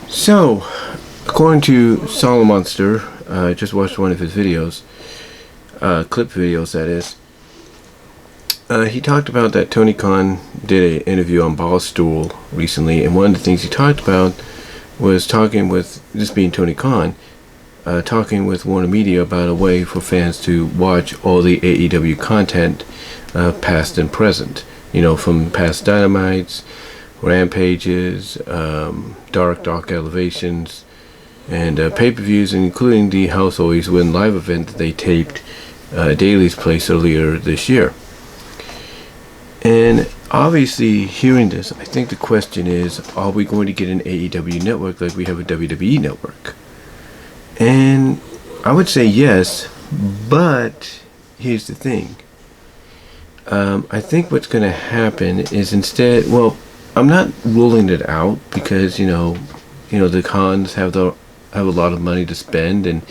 So, according to Solomon Monster, I just watched one of his videos, clip videos that is. He talked about that Tony Kahn did an interview on Barstool recently, and one of the things he talked about was talking with, this being Tony Kahn, talking with Warnermedia about a way for fans to watch all the AEW content, past and present. You know, from past Dynamites, Rampages, Dark Elevations, and pay-per-views, including the House Always Win live event that they taped Daly's Place earlier this year. And obviously, hearing this, I think the question is, are we going to get an AEW network like we have a WWE network? And I would say yes, but here's the thing. I think what's going to happen is instead, well, I'm not ruling it out because you know the Khans have a lot of money to spend, and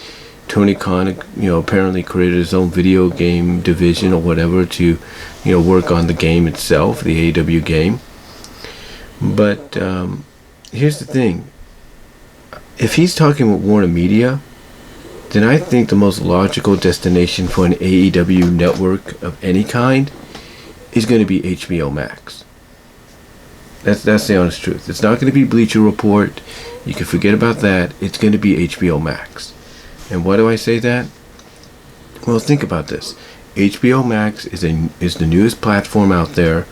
Tony Kahn apparently created his own video game division or whatever to work on the game itself, the AEW game. But here's the thing: if he's talking with Warnermedia, then I think the most logical destination for an AEW network of any kind is going to be HBOMax. That's the honest truth. It's not going to be Bleacher Report. You can forget about that. It's going to be HBOMax. And why do I say that? Well, think about this. HBOMax is the newest platform out there.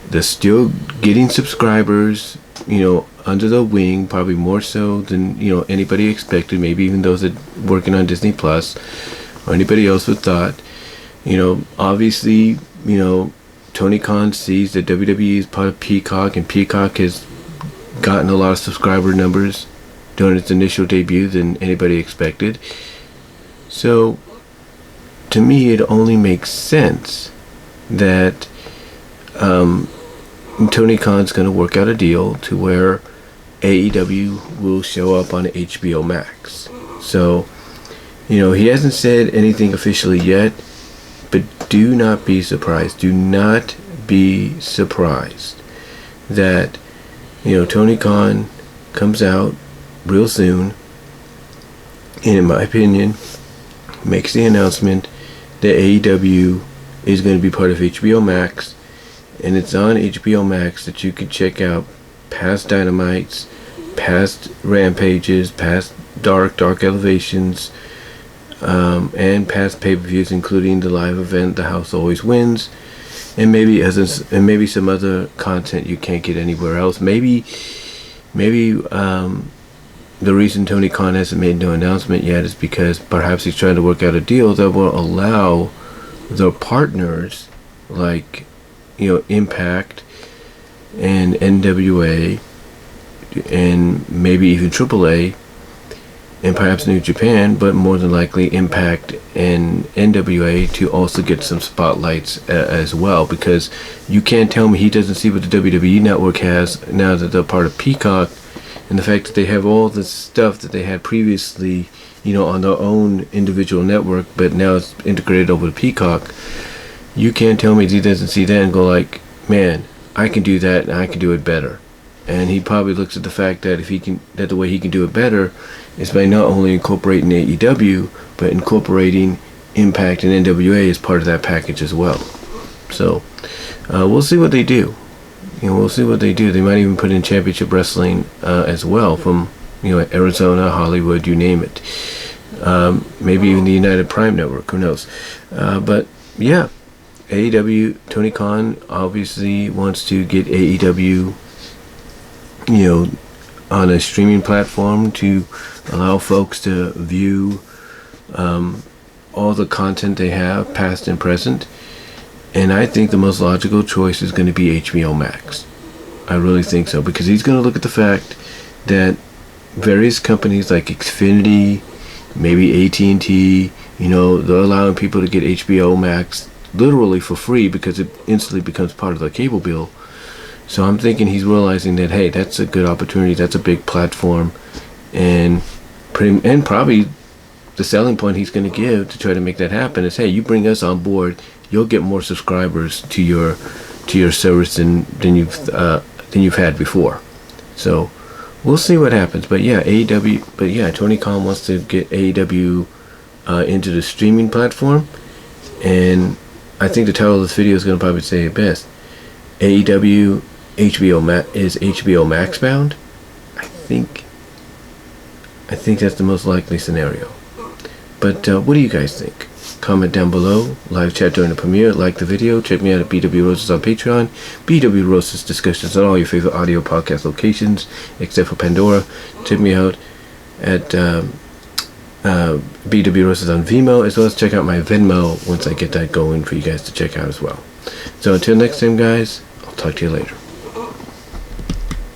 They're still getting subscribers, under the wing, probably more so than anybody expected. Maybe even those that working on Disney Plus or anybody else would thought. Obviously, Tony Khan sees that WWE is part of Peacock, and Peacock has gotten a lot of subscriber numbers during its initial debut than anybody expected. So, to me, it only makes sense that Tony Khan's going to work out a deal to where AEW will show up on HBO Max. So, he hasn't said anything officially yet, but do not be surprised. Do not be surprised that, Tony Khan comes out real soon, and in my opinion, makes the announcement that AEW is going to be part of HBO Max, and it's on HBO Max that you can check out past Dynamites, past Rampages, past Dark Elevations, and past pay-per-views, including the live event, The House Always Wins, and maybe some other content you can't get anywhere else. Maybe the reason Tony Khan hasn't made no announcement yet is because perhaps he's trying to work out a deal that will allow the partners like Impact and NWA and maybe even AAA and perhaps New Japan, but more than likely Impact and NWA to also get some spotlights as well, because you can't tell me he doesn't see what the WWE network has now that they're part of Peacock, and the fact that they have all the stuff that they had previously on their own individual network, but now it's integrated over to Peacock. You can't tell me he doesn't see that and go like, man, I can do that and I can do it better. And he probably looks at the fact that that the way he can do it better is by not only incorporating AEW, but incorporating Impact and NWA as part of that package as well. So we'll see what they do. We'll see what they do. They might even put in Championship Wrestling as well from Arizona, Hollywood, you name it. Maybe even the United Prime Network. Who knows? But yeah, AEW. Tony Khan obviously wants to get AEW on a streaming platform to allow folks to view all the content they have, past and present. And I think the most logical choice is going to be HBO Max. I really think so, because he's going to look at the fact that various companies like Xfinity, maybe AT&T, they're allowing people to get HBO Max literally for free because it instantly becomes part of their cable bill. So I'm thinking he's realizing that, hey, that's a good opportunity, that's a big platform, and probably the selling point he's going to give to try to make that happen is, hey, you bring us on board, you'll get more subscribers to your service than you've had before. So we'll see what happens. But yeah, AEW. But yeah, Tony Khan wants to get AEW into the streaming platform, and I think the title of this video is going to probably say it best. AEW is HBO Max bound. I think that's the most likely scenario. But what do you guys think? Comment down below, live chat during the premiere, like the video, check me out at BW Roses on Patreon, BW Roses discussions on all your favorite audio podcast locations, except for Pandora. Check me out at BW Roses on Venmo, as well as check out my Venmo once I get that going for you guys to check out as well. So until next time, guys, I'll talk to you later.